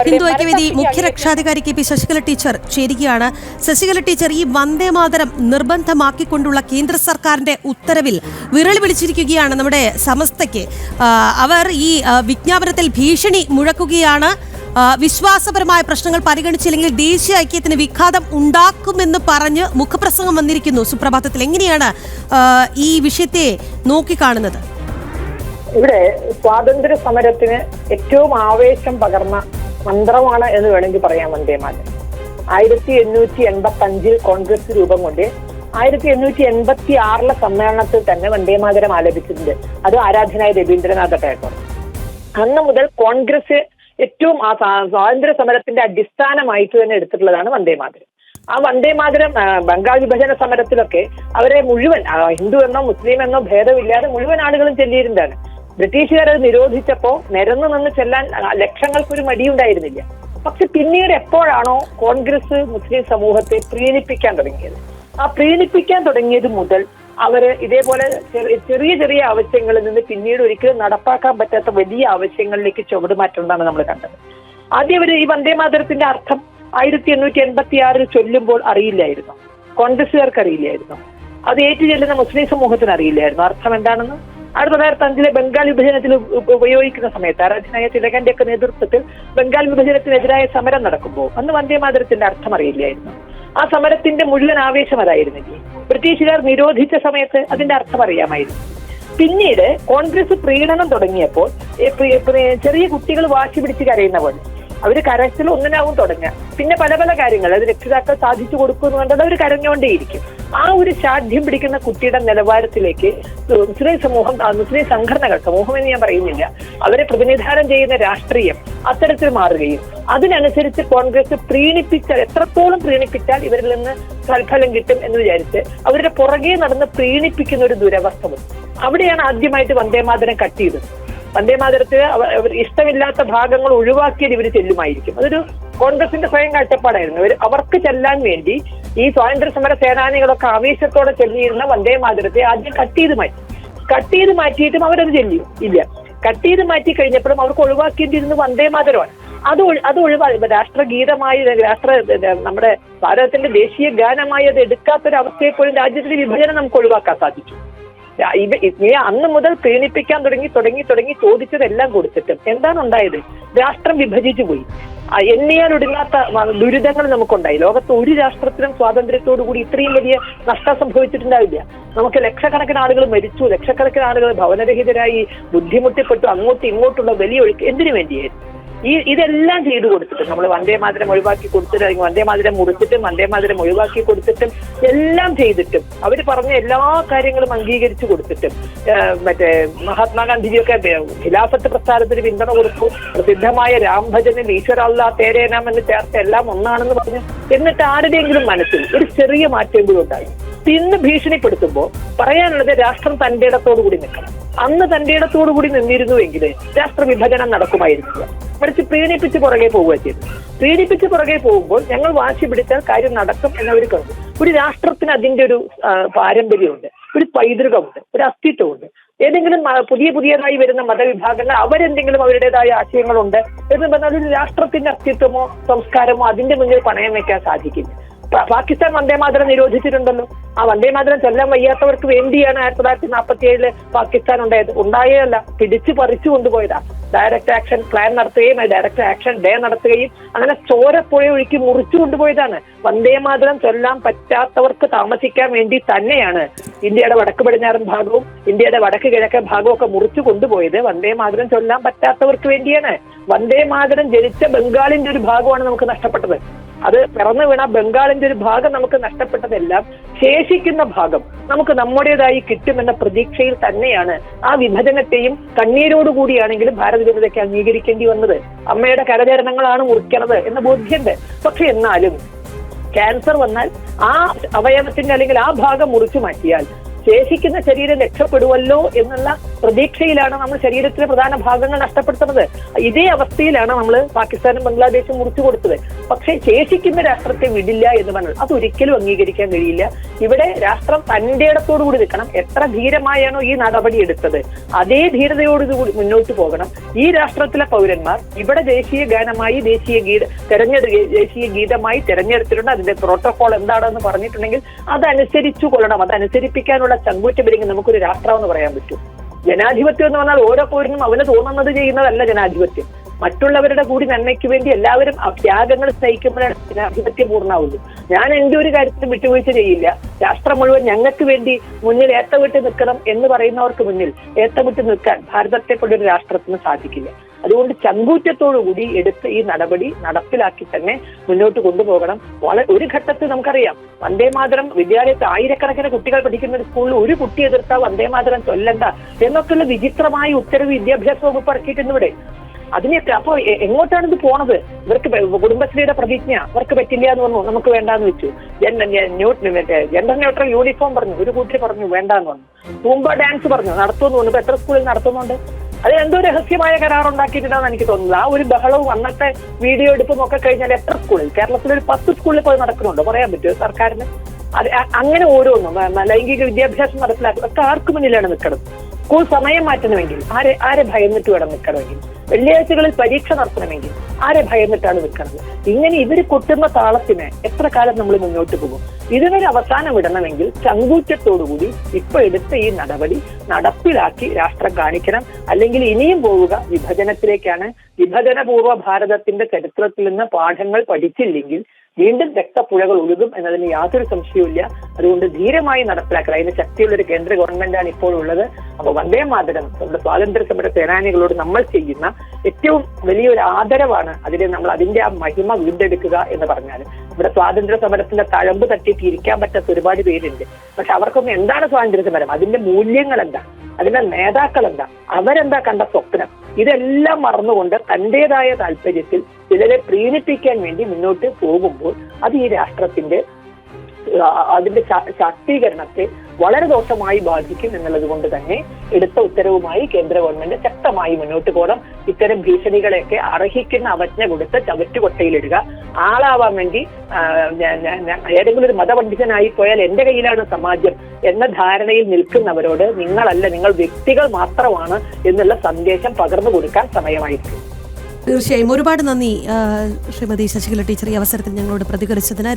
ഹിന്ദു ഐക്യവേദി മുഖ്യ രക്ഷാധികാരി KP Sasikala teacher ചേരുകയാണ്. ശശികല ടീച്ചർ, ഈ വന്ദേമാതരം നിർബന്ധമാക്കിക്കൊണ്ടുള്ള കേന്ദ്ര സർക്കാരിന്റെ ഉത്തരവിൽ വിരൽ പിടിച്ചിരിക്കുകയാണ് നമ്മുടെ സമസ്തയ്ക്ക്. അവർ ഈ വിജ്ഞാപനത്തിൽ ഭീഷണി മുഴക്കുകയാണ്. വിശ്വാസപരമായ പ്രശ്നങ്ങൾ പരിഗണിച്ചില്ലെങ്കിൽ ദേശീയ ഐക്യത്തിന് വിഘാതം ഉണ്ടാക്കുമെന്ന് പറഞ്ഞ് മുഖപ്രസംഗം വന്നിരിക്കുന്നു സുപ്രഭാതത്തിൽ. എങ്ങനെയാണ് ഈ വിഷയത്തെ നോക്കിക്കാണുന്നത്? ഇവിടെ സ്വാതന്ത്ര്യ സമരത്തിന് ഏറ്റവും ആവേശം പകർന്ന മന്ത്രമാണ് എന്ന് വേണമെങ്കിൽ പറയാം വന്ദേമാതരം. 1885 കോൺഗ്രസ് രൂപം കൊണ്ട് 1886 സമ്മേളനത്തിൽ തന്നെ വന്ദേമാതരം ആലപിച്ചിട്ടുണ്ട്. അത് ആരാധനായ രവീന്ദ്രനാഥ ടാഗോർ. അന്ന് മുതൽ കോൺഗ്രസ് ഏറ്റവും സ്വാതന്ത്ര്യ സമരത്തിന്റെ അടിസ്ഥാനമായിട്ട് തന്നെ എടുത്തിട്ടുള്ളതാണ് വന്ദേമാതരം. ആ വന്ദേമാതരം ബംഗാൾ വിഭജന സമരത്തിലൊക്കെ അവരെ മുഴുവൻ ഹിന്ദു എന്നോ മുസ്ലിം എന്നോ ഭേദമില്ലാതെ മുഴുവൻ ആളുകളും ചൊല്ലിയിരുന്നതാണ്. ബ്രിട്ടീഷുകാർ അത് നിരോധിച്ചപ്പോ നിരന്നു നിന്ന് ചെല്ലാൻ ലക്ഷങ്ങൾക്കൊരു മടിയുണ്ടായിരുന്നില്ല. പക്ഷെ പിന്നീട് എപ്പോഴാണോ കോൺഗ്രസ് മുസ്ലിം സമൂഹത്തെ പ്രീണിപ്പിക്കാൻ തുടങ്ങിയത്, ആ പ്രീണിപ്പിക്കാൻ തുടങ്ങിയത് മുതൽ അവര് ഇതേപോലെ ചെറിയ ചെറിയ ആവശ്യങ്ങളിൽ നിന്ന് പിന്നീട് ഒരിക്കലും നടപ്പാക്കാൻ പറ്റാത്ത വലിയ ആവശ്യങ്ങളിലേക്ക് ചുവടുമാറ്റുന്നതാണ് നമ്മൾ കണ്ടത്. ആദ്യം അവര് ഈ വന്ദേമാതരത്തിന്റെ അർത്ഥം 1886 ചൊല്ലുമ്പോൾ അറിയില്ലായിരുന്നു, കോൺഗ്രസുകാർക്ക് അറിയില്ലായിരുന്നു, അത് ഏറ്റുചൊല്ലുന്ന മുസ്ലിം സമൂഹത്തിന് അറിയില്ലായിരുന്നു അർത്ഥം എന്താണെന്ന്. 1905 ബംഗാൾ വിഭജനത്തിൽ ഉപയോഗിക്കുന്ന സമയത്ത് ആരാധനായ തിലകന്റെ ഒക്കെ നേതൃത്വത്തിൽ ബംഗാൾ വിഭജനത്തിനെതിരായ സമരം നടക്കുമ്പോൾ അന്ന് വന്ദേമാതരത്തിന്റെ അർത്ഥം അറിയില്ലായിരുന്നു. ആ സമരത്തിന്റെ മുഴുവൻ ആവേശം അതായിരുന്നില്ലേ. ബ്രിട്ടീഷുകാർ നിരോധിച്ച സമയത്ത് അതിന്റെ അർത്ഥം അറിയാമായിരുന്നു. പിന്നീട് കോൺഗ്രസ് പ്രീണനം തുടങ്ങിയപ്പോൾ ചെറിയ കുട്ടികൾ വാശി പിടിച്ച് കരയുന്ന പോലെ അവര് കരച്ചിൽ ഒന്നിനാവും തുടങ്ങുക. പിന്നെ പല പല കാര്യങ്ങൾ അത് രക്ഷിതാക്കൾ സാധിച്ചു കൊടുക്കുന്നു കണ്ടത് അവർ കരഞ്ഞുകൊണ്ടേയിരിക്കും. ആ ഒരു ശാഠ്യം പിടിക്കുന്ന കുട്ടിയുടെ നിലവാരത്തിലേക്ക് മുസ്ലിം സമൂഹം, മുസ്ലിം സംഘടനകൾ, സമൂഹം എന്ന് ഞാൻ പറയുന്നില്ല, അവരെ പ്രതിനിധാനം ചെയ്യുന്ന രാഷ്ട്രീയം അത്തരത്തിൽ മാറുകയും അതിനനുസരിച്ച് കോൺഗ്രസ് എത്രത്തോളം പ്രീണിപ്പിച്ചാൽ ഇവരിൽ നിന്ന് തൽഫലം കിട്ടും എന്ന് വിചാരിച്ച് അവരുടെ പുറകെ നടന്ന് പ്രീണിപ്പിക്കുന്ന ഒരു ദുരവസ്ഥ വന്നു. അവിടെയാണ് ആദ്യമായിട്ട് വന്ദേമാതരം കട്ട് ചെയ്തത്. വന്ദേമാതരത്തിന് ഇഷ്ടമില്ലാത്ത ഭാഗങ്ങൾ ഒഴിവാക്കിയത് ഇവര് ചെല്ലുമായിരിക്കും. അതൊരു കോൺഗ്രസിന്റെ സ്വയം കാഴ്ചപ്പാടായിരുന്നു. അവർക്ക് ചെല്ലാൻ വേണ്ടി ഈ സ്വാതന്ത്ര്യ സമര സേനാനികളൊക്കെ ആവേശത്തോടെ ചെല്ലിയിരുന്ന വന്ദേമാതരത്തെ ആദ്യം കട്ട് ചെയ്ത് മാറ്റിയിട്ടും അവരത് ചെല്ലിയോ ഇല്ല. കട്ട് ചെയ്ത് മാറ്റി കഴിഞ്ഞപ്പോഴും അവർക്ക് ഒഴിവാക്കിയിട്ടിരുന്ന വന്ദേമാതരമാണ്. അത് ഒഴിവാക്കി രാഷ്ട്രഗീതമായി നമ്മുടെ ഭാരതത്തിന്റെ ദേശീയ ഗാനമായി അത് എടുക്കാത്തൊരവസ്ഥയെ പോലും രാജ്യത്തിന്റെ വിഭജനം നമുക്ക് ഒഴിവാക്കാൻ സാധിച്ചു. അന്ന് മുതൽ പ്രീണിപ്പിക്കാൻ തുടങ്ങി ചോദിച്ചതെല്ലാം കൊടുത്തിട്ടും എന്താണ് ഉണ്ടായത്? രാഷ്ട്രം വിഭജിച്ചു പോയി. എണ്ണിയാൽ ഒടുങ്ങാത്ത ദുരിതങ്ങൾ നമുക്കുണ്ടായി. ലോകത്ത് ഒരു രാഷ്ട്രത്തിനും സ്വാതന്ത്ര്യത്തോടു കൂടി ഇത്രയും വലിയ നഷ്ടം സംഭവിച്ചിട്ടുണ്ടാവില്ല. നമുക്ക് ലക്ഷക്കണക്കിന് ആളുകൾ മരിച്ചു, ലക്ഷക്കണക്കിന് ആളുകൾ ഭവനരഹിതരായി, ബുദ്ധിമുട്ടിപ്പെട്ടു, അങ്ങോട്ടും ഇങ്ങോട്ടുള്ള വലിയ ഒഴുക്ക് എന്തിനു വേണ്ടിയായിരുന്നു? ഇതെല്ലാം ചെയ്തു കൊടുത്തിട്ടും നമ്മൾ വന്ദേമാതരം ഒഴിവാക്കി കൊടുത്തിട്ട്, വന്ദേമാതരം മുറിച്ചിട്ടും വന്ദേമാതരം ഒഴിവാക്കി കൊടുത്തിട്ടും എല്ലാം ചെയ്തിട്ടും അവർ പറഞ്ഞ എല്ലാ കാര്യങ്ങളും അംഗീകരിച്ചു കൊടുത്തിട്ടും മറ്റേ മഹാത്മാഗാന്ധിജിയൊക്കെ ഖിലാഫത്ത് പ്രസ്ഥാനത്തിന് പിന്തുണ കൊടുത്തു. പ്രസിദ്ധമായ രാംഭജനിൽ ഈശ്വര അല്ലാഹ് തേരേ നാം എന്ന് ചേർത്ത് എല്ലാം ഒന്നാണെന്ന് പറഞ്ഞു. എന്നിട്ട് ആരുടെയെങ്കിലും മനസ്സിൽ ഒരു ചെറിയ മാറ്റമെങ്കിലും ഉണ്ടായി. ഇന്ന് ഭീഷണിപ്പെടുത്തുമ്പോൾ പറയാനുള്ളത് രാഷ്ട്രം തന്റെ ഇടത്തോടു കൂടി നിൽക്കണം. അന്ന് തന്റെ ഇടത്തോടു കൂടി നിന്നിരുന്നുവെങ്കിൽ രാഷ്ട്ര വിഭജനം നടക്കുമായിരുന്നില്ല. മറിച്ച് പ്രീണിപ്പിച്ച് പുറകെ പോവുക ചെയ്തു. പ്രീണിപ്പിച്ച് പുറകെ പോകുമ്പോൾ ഞങ്ങൾ വാശി പിടിച്ചാൽ കാര്യം നടക്കും എന്നവർ കണ്ടു. ഒരു രാഷ്ട്രത്തിന് അതിന്റെ ഒരു പാരമ്പര്യമുണ്ട്, ഒരു പൈതൃകമുണ്ട്, ഒരു അസ്തിത്വമുണ്ട്. ഏതെങ്കിലും പുതിയതായി വരുന്ന മതവിഭാഗങ്ങൾ അവരെന്തെങ്കിലും അവരുടേതായ ആശയങ്ങളുണ്ട് എന്ന് പറഞ്ഞാൽ ഒരു രാഷ്ട്രത്തിന്റെ അസ്തിത്വമോ സംസ്കാരമോ അതിന്റെ മുന്നിൽ പണയം വെക്കാൻ സാധിക്കില്ല. പാകിസ്ഥാൻ വന്ദേമാതരം നിരോധിച്ചിട്ടുണ്ടല്ലോ. ആ വന്ദേമാതരം ചെല്ലാൻ വയ്യാത്തവർക്ക് വേണ്ടിയാണ് 1947 പാകിസ്ഥാൻ ഉണ്ടായതല്ല, പിടിച്ചു പറിച്ചു കൊണ്ടുപോയതാ. ഡയറക്റ്റ് ആക്ഷൻ പ്ലാൻ നടത്തുകയും ഡയറക്റ്റ് ആക്ഷൻ ഡേ നടത്തുകയും അങ്ങനെ ചോരപ്പുഴ ഒഴുക്കി മുറിച്ചു കൊണ്ടുപോയതാണ്. വന്ദേമാതരം ചൊല്ലാൻ പറ്റാത്തവർക്ക് താമസിക്കാൻ വേണ്ടി തന്നെയാണ് ഇന്ത്യയുടെ വടക്ക് പടിഞ്ഞാറൻ ഭാഗവും ഇന്ത്യയുടെ വടക്ക് കിഴക്കൻ ഭാഗവും ഒക്കെ മുറിച്ചു കൊണ്ടുപോയത്. വന്ദേമാതരം ചൊല്ലാൻ പറ്റാത്തവർക്ക് വേണ്ടിയാണ്. വന്ദേമാതരം ജനിച്ച ബംഗാളിന്റെ ഒരു ഭാഗമാണ് നമുക്ക് നഷ്ടപ്പെട്ടത്. അത് പിറന്നു വീണ ബംഗാളിന്റെ ഒരു ഭാഗം നമുക്ക് നഷ്ടപ്പെട്ടതെല്ലാം ശേഷിക്കുന്ന ഭാഗം നമുക്ക് നമ്മുടേതായി കിട്ടുമെന്ന പ്രതീക്ഷയിൽ തന്നെയാണ് ആ വിഭജനത്തെയും കണ്ണീരോടുകൂടിയാണെങ്കിലും ഭാരത ജനതയ്ക്ക് അംഗീകരിക്കേണ്ടി വന്നത്. അമ്മയുടെ കരചരണങ്ങളാണ് മുറിക്കണത് എന്ന ബോധ്യമുണ്ട്. പക്ഷെ എന്നാലും ക്യാൻസർ വന്നാൽ ആ അവയവത്തിന്റെ അല്ലെങ്കിൽ ആ ഭാഗം മുറിച്ചു മാറ്റിയാൽ ശേഷിക്കുന്ന ശരീരം രക്ഷപ്പെടുവല്ലോ എന്നുള്ള പ്രതീക്ഷയിലാണ് നമ്മൾ ശരീരത്തിലെ പ്രധാന ഭാഗങ്ങൾ നഷ്ടപ്പെടുത്തുന്നത്. ഇതേ അവസ്ഥയിലാണ് നമ്മൾ പാകിസ്ഥാനും ബംഗ്ലാദേശും മുറിച്ചു കൊടുത്തത്. പക്ഷേ ശേഷിക്കുന്ന രാഷ്ട്രത്തെ വിടില്ല എന്ന് പറഞ്ഞാൽ അതൊരിക്കലും അംഗീകരിക്കാൻ കഴിയില്ല. ഇവിടെ രാഷ്ട്രം തന്റെ ഇടത്തോടു കൂടി നിൽക്കണം. എത്ര ധീരമായാണോ ഈ നടപടി എടുത്തത് അതേ ധീരതയോടുകൂടി മുന്നോട്ട് പോകണം. ഈ രാഷ്ട്രത്തിലെ പൗരന്മാർ ഇവിടെ ദേശീയ ഗാനമായി ദേശീയ ഗീതമായി തെരഞ്ഞെടുത്തിട്ടുണ്ട്. അതിന്റെ പ്രോട്ടോകോൾ എന്താണെന്ന് പറഞ്ഞിട്ടുണ്ടെങ്കിൽ അതനുസരിച്ചു കൊള്ളണം. അതനുസരിപ്പിക്കാനുള്ള ചങ്കൂറ്റമില്ലെങ്കിൽ നമുക്കൊരു രാഷ്ട്രം എന്ന് പറയാൻ പറ്റും. ജനാധിപത്യം എന്ന് പറഞ്ഞാൽ ഓരോ പൗരനും അവന് തോന്നുന്നത് ചെയ്യുന്നതല്ല ജനാധിപത്യം. മറ്റുള്ളവരുടെ കൂടി നന്മയ്ക്ക് വേണ്ടി എല്ലാവരും ത്യാഗങ്ങൾ സ്നേഹിക്കുമ്പോഴാണ് ജനാധിപത്യം പൂർണ്ണമാവുള്ളൂ. ഞാൻ എന്റെ ഒരു കാര്യത്തിലും വിട്ടുവീഴ്ച ചെയ്യില്ല. രാഷ്ട്രം മുഴുവൻ ഞങ്ങൾക്ക് വേണ്ടി മുന്നിൽ ഏത്തവിട്ട് നിൽക്കണം എന്ന് പറയുന്നവർക്ക് മുന്നിൽ ഏത്തവിട്ട് നിൽക്കാൻ ഭാരതത്തെ കൊണ്ടൊരു രാഷ്ട്രത്തിന് സാധിക്കില്ല. അതുകൊണ്ട് ചങ്കൂറ്റത്തോടുകൂടി എടുത്ത് ഈ നടപടി നടപ്പിലാക്കി തന്നെ മുന്നോട്ട് കൊണ്ടുപോകണം. ഒരു ഘട്ടത്തിൽ നമുക്കറിയാം വന്ദേമാതരം വിദ്യാലയത്തിൽ ആയിരക്കണക്കിന് കുട്ടികൾ പഠിക്കുന്ന ഒരു സ്കൂളിൽ ഒരു കുട്ടി എതിർത്താൽ വന്ദേമാതരം ചൊല്ലണ്ട എന്നൊക്കെയുള്ള വിചിത്രമായ ഉത്തരവ് വിദ്യാഭ്യാസ വകുപ്പ് ഇറക്കിയിട്ടുണ്ട് ഇവിടെ. അതിനെയൊക്കെ അപ്പൊ എങ്ങോട്ടാണ് ഇത് പോണത്? ഇവർക്ക് കുടുംബശ്രീയുടെ പ്രതിജ്ഞ അവർക്ക് പറ്റില്ല എന്ന് പറഞ്ഞു, നമുക്ക് വേണ്ടാന്ന് വെച്ചു. ജെൻഡർ ന്യൂട്രൽ യൂണിഫോം പറഞ്ഞു, ഒരു കൂട്ടർ പറഞ്ഞു വേണ്ടാന്ന് പറഞ്ഞു. തൂമ്പ ഡാൻസ് പറഞ്ഞു നടത്തുമെന്ന് പറഞ്ഞു. ഇപ്പൊ എത്ര സ്കൂളിൽ നടത്തുന്നുണ്ട്? അത് എന്തോ രഹസ്യമായ കരാർ ഉണ്ടാക്കിയിട്ടുണ്ടെന്ന് എനിക്ക് തോന്നുന്നത്. ആ ഒരു ബഹളവും അന്നത്തെ വീഡിയോ എടുപ്പും ഒക്കെ കഴിഞ്ഞാൽ എത്ര സ്കൂളിൽ, കേരളത്തിൽ ഒരു 10 സ്കൂളിൽ പോയി നടക്കുന്നുണ്ടോ പറയാൻ പറ്റുമോ സർക്കാരിന്? അത് അങ്ങനെ ഓരോന്നും ലൈംഗിക വിദ്യാഭ്യാസം നടപ്പിലാക്കുക ഒക്കെ ആർക്ക് മുന്നിലാണ് നിൽക്കുന്നത്? സ്കൂൾ സമയം മാറ്റണമെങ്കിൽ ആരെ ഭയന്നിട്ട് വേണം നിൽക്കണമെങ്കിൽ? വെള്ളിയാഴ്ചകളിൽ പരീക്ഷ നടത്തണമെങ്കിൽ ആരെ ഭയന്നിട്ടാണ് നിൽക്കുന്നത്? ഇങ്ങനെ ഇവര് കൊട്ടുന്ന താളത്തിന് എത്ര കാലം നമ്മൾ മുന്നോട്ട് പോകും? ഇതിനൊരു അവസാനം ഇടണമെങ്കിൽ ചങ്കൂറ്റത്തോടുകൂടി ഇപ്പൊ എടുത്ത ഈ നടപടി നടപ്പിലാക്കി രാഷ്ട്രം കാണിക്കണം. അല്ലെങ്കിൽ ഇനിയും പോവുക വിഭജനത്തിലേക്കാണ്. വിഭജനപൂർവ്വ ഭാരതത്തിന്റെ ചരിത്രത്തിൽ നിന്ന് പാഠങ്ങൾ പഠിച്ചില്ലെങ്കിൽ വീണ്ടും രക്തപ്പുഴകൾ ഒഴുകും എന്നതിന് യാതൊരു സംശയവുമില്ല. അതുകൊണ്ട് ധീരമായി നടപ്പിലാക്കുക. അതിന് ശക്തിയുള്ള ഒരു കേന്ദ്ര ഗവൺമെന്റാണ് ഇപ്പോൾ ഉള്ളത്. അപ്പൊ വന്ദേ മാതരം നമ്മുടെ സ്വാതന്ത്ര്യ സമര സേനാനികളോട് നമ്മൾ ചെയ്യുന്ന ഏറ്റവും വലിയൊരു ആദരവാണ്. നമ്മൾ അതിന്റെ ആ മഹിമ വീണ്ടെടുക്കുക എന്ന് പറഞ്ഞാൽ ഇവിടെ സ്വാതന്ത്ര്യ സമരത്തിന്റെ തഴമ്പ് തട്ടിയിട്ട് ഇരിക്കാൻ പറ്റാത്ത ഒരുപാട് പേരുണ്ട്. പക്ഷെ അവർക്കൊന്നും എന്താണ് സ്വാതന്ത്ര്യ സമരം, അതിന്റെ മൂല്യങ്ങൾ എന്താ, അതിന്റെ നേതാക്കൾ എന്താ, അവരെന്താ കണ്ട സ്വപ്നം, ഇതെല്ലാം മറന്നുകൊണ്ട് തന്റേതായ താല്പര്യത്തിൽ ചിലരെ പ്രീണിപ്പിക്കാൻ വേണ്ടി മുന്നോട്ട് പോകുമ്പോൾ അത് ഈ രാഷ്ട്രത്തിന്റെ അതിന്റെ ശാക്തീകരണത്തെ വളരെ ദോഷമായി ബാധിക്കും എന്നുള്ളത് കൊണ്ട് തന്നെ എടുത്ത ഉത്തരവുമായി കേന്ദ്ര ഗവൺമെന്റ് ശക്തമായി മുന്നോട്ട് പോകണം. ഇത്തരം ഭീഷണികളെയൊക്കെ അർഹിക്കുന്ന അവജ്ഞ കൊടുത്ത് ചവറ്റുകൊട്ടയിലിടുക. ആളാവാൻ വേണ്ടി ഏതെങ്കിലും ഒരു മതപണ്ഡിതനായി പോയാൽ എന്റെ കയ്യിലാണ് സമാജം എന്ന ധാരണയിൽ നിൽക്കുന്നവരോട് നിങ്ങളല്ല, നിങ്ങൾ വ്യക്തികൾ മാത്രമാണ് എന്നുള്ള സന്ദേശം പകർന്നു കൊടുക്കാൻ സമയമായിരിക്കും. തീർച്ചയായും ഒരുപാട് നന്ദി ശ്രീമതി ശശികല ടീച്ചർ ഈ അവസരത്തിൽ ഞങ്ങളോട് പ്രതികരിച്ചതിന്.